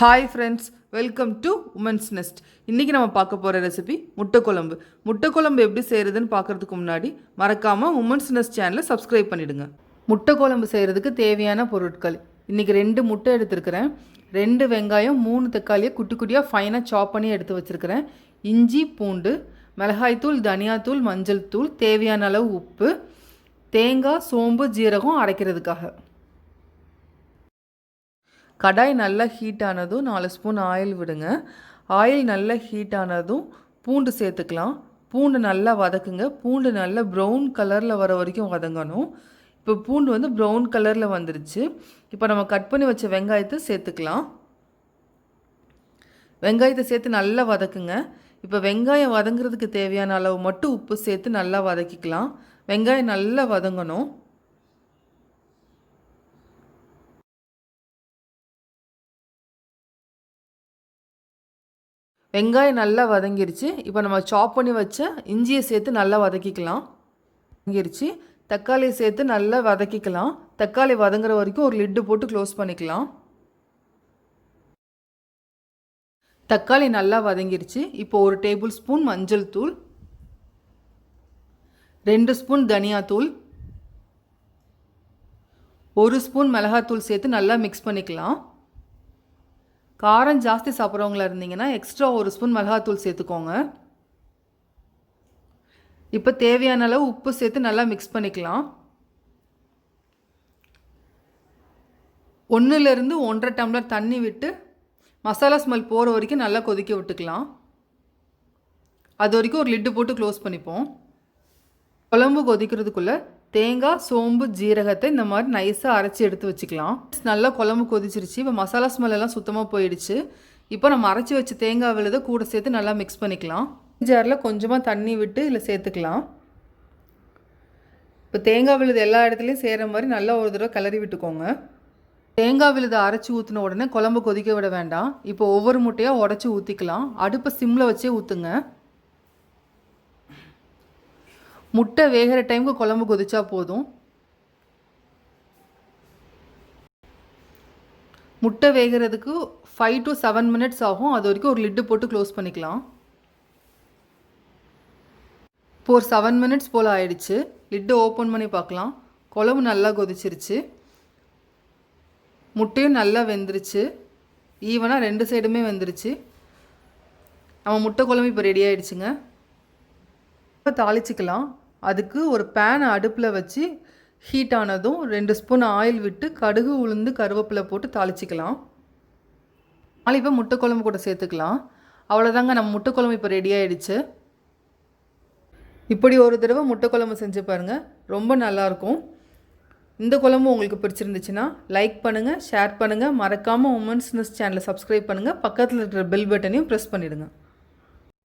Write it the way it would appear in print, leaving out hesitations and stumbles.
Hi friends, welcome to womens nest. இன்றைக்கி நம்ம பார்க்க போகிற ரெசிபி முட்டை குழம்பு. முட்டை குழம்பு எப்படி செய்கிறதுன்னு பார்க்குறதுக்கு முன்னாடி மறக்காமல் உமன்ஸ் நெஸ்ட் சேனலை சப்ஸ்கிரைப் பண்ணிவிடுங்க. முட்டை குழம்பு செய்கிறதுக்கு தேவையான பொருட்கள்: இன்றைக்கி 2 முட்டை எடுத்துருக்கிறேன், 2 வெங்காயம், 3 தக்காளியை குட்டி குட்டியாக ஃபைனாக சாப் பண்ணி எடுத்து வச்சுருக்கிறேன், இஞ்சி பூண்டு, மிளகாய்த்தூள், தனியாத்தூள், மஞ்சள் தூள், தேவையான அளவு உப்பு, தேங்காய், சோம்பு, ஜீரகம் அரைக்கிறதுக்காக. கடாய் நல்லா ஹீட் ஆனதும் 4 ஸ்பூன் ஆயில் விடுங்க. ஆயில் நல்லா ஹீட் ஆனதும் பூண்டு சேர்த்துக்கலாம். பூண்டு நல்லா வதக்குங்க. பூண்டு நல்லா ப்ரௌன் கலரில் வர வரைக்கும் வதங்கணும். இப்போ பூண்டு ப்ரௌன் கலரில் வந்துருச்சு. இப்போ நம்ம கட் பண்ணி வச்ச வெங்காயத்தை சேர்த்துக்கலாம். வெங்காயத்தை சேர்த்து நல்லா வதக்குங்க. இப்போ வெங்காயம் வதங்குறதுக்கு தேவையான அளவு மட்டும் உப்பு சேர்த்து நல்லா வதக்கிக்கலாம். வெங்காயம் நல்லா வதங்கணும். வெங்காயம் நல்லா வதங்கிருச்சு. இப்போ நம்ம சாப் பண்ணி வச்ச இஞ்சியை சேர்த்து நல்லா வதக்கிக்கலாம். வதங்கிருச்சு. தக்காளியை சேர்த்து நல்லா வதக்கிக்கலாம். தக்காளி வதங்குற வரைக்கும் ஒரு லிட்டு போட்டு க்ளோஸ் பண்ணிக்கலாம். தக்காளி நல்லா வதங்கிருச்சு. இப்போ 1 டேபிள் ஸ்பூன் மஞ்சள் தூள், 2 ஸ்பூன் தனியாத்தூள், 1 ஸ்பூன் மிளகாத்தூள் சேர்த்து நல்லா மிக்ஸ் பண்ணிக்கலாம். காரம் ஜாஸ்தி சாப்பிட்றவங்களா இருந்தீங்கன்னா எக்ஸ்ட்ரா 1 ஸ்பூன் மிளகாத்தூள் சேர்த்துக்கோங்க. இப்போ தேவையான அளவு உப்பு சேர்த்து நல்லா மிக்ஸ் பண்ணிக்கலாம். 1லேருந்து 1.5 டம்ளர் தண்ணி விட்டு மசாலா ஸ்மெல் போகிற வரைக்கும் நல்லா கொதிக்க விட்டுக்கலாம். அது வரைக்கும் ஒரு லிட்டு போட்டு க்ளோஸ் பண்ணிப்போம். குழம்பு கொதிக்கிறதுக்குள்ளே தேங்காய், சோம்பு, ஜீரகத்தை இந்த மாதிரி நைஸாக அரைச்சி எடுத்து வச்சுக்கலாம். நல்லா குழம்பு கொதிச்சிருச்சு. இப்போ மசாலா ஸ்மெல்லாம் சுத்தமாக போயிடுச்சு. இப்போ நம்ம அரைச்சி வச்ச தேங்காய் விழுதை கூட சேர்த்து நல்லா மிக்ஸ் பண்ணிக்கலாம். ஜாரில் கொஞ்சமாக தண்ணி விட்டு இதில் சேர்த்துக்கலாம். இப்போ தேங்காய் விழுது எல்லா இடத்துலையும் சேர்கிற மாதிரி நல்லா ஒரு தடவை கிளறி விட்டுக்கோங்க. தேங்காய் விழுதை அரைச்சி ஊற்றின உடனே குழம்பு கொதிக்க விட வேண்டாம். இப்போ ஒவ்வொரு முட்டையாக உடச்சி ஊற்றிக்கலாம். அடுப்பை சிம்மில் வச்சே ஊற்றுங்க. முட்டை வேகிற டைமுக்கு குழம்பு கொதிச்சா போதும். முட்டை வேகிறதுக்கு 5 to 7 மினிட்ஸ் ஆகும். அது வரைக்கும் ஒரு லிட்டு போட்டு க்ளோஸ் பண்ணிக்கலாம். இப்போ ஒரு 7 மினிட்ஸ் போல் ஆயிடுச்சு. லிட்டு ஓப்பன் பண்ணி பார்க்கலாம். குழம்பு நல்லா கொதிச்சிருச்சு. முட்டையும் நல்லா வெந்துருச்சு. ஈவனாக 2 சைடுமே வெந்துருச்சு. நம்ம முட்டை குழம்பு இப்போ ரெடி ஆகிடுச்சுங்க. இப்போ தாளிச்சிக்கலாம். அதுக்கு ஒரு பேனை அடுப்பில் வச்சு ஹீட் ஆனதும் 2 ஸ்பூன் ஆயில் விட்டு கடுகு, உளுந்து, கருவேப்பிலை போட்டு தாளிச்சிக்கலாம். இப்போ முட்டை குழம்பு கூட சேர்த்துக்கலாம். அவ்வளோதாங்க, நம்ம முட்டை குழம்பு இப்போ ரெடி ஆகிடுச்சு. இப்படி ஒரு தடவை முட்டை குழம்பு செஞ்சு பாருங்கள், ரொம்ப நல்லாயிருக்கும். இந்த குழம்பு உங்களுக்கு பிடிச்சிருந்துச்சுன்னா லைக் பண்ணுங்கள், ஷேர் பண்ணுங்கள், மறக்காமல் உமன்ஸ் நெஸ்ட் சேனலை சப்ஸ்கிரைப் பண்ணுங்கள், பக்கத்தில் இருக்கிற பெல் பட்டனையும் ப்ரெஸ் பண்ணிவிடுங்க.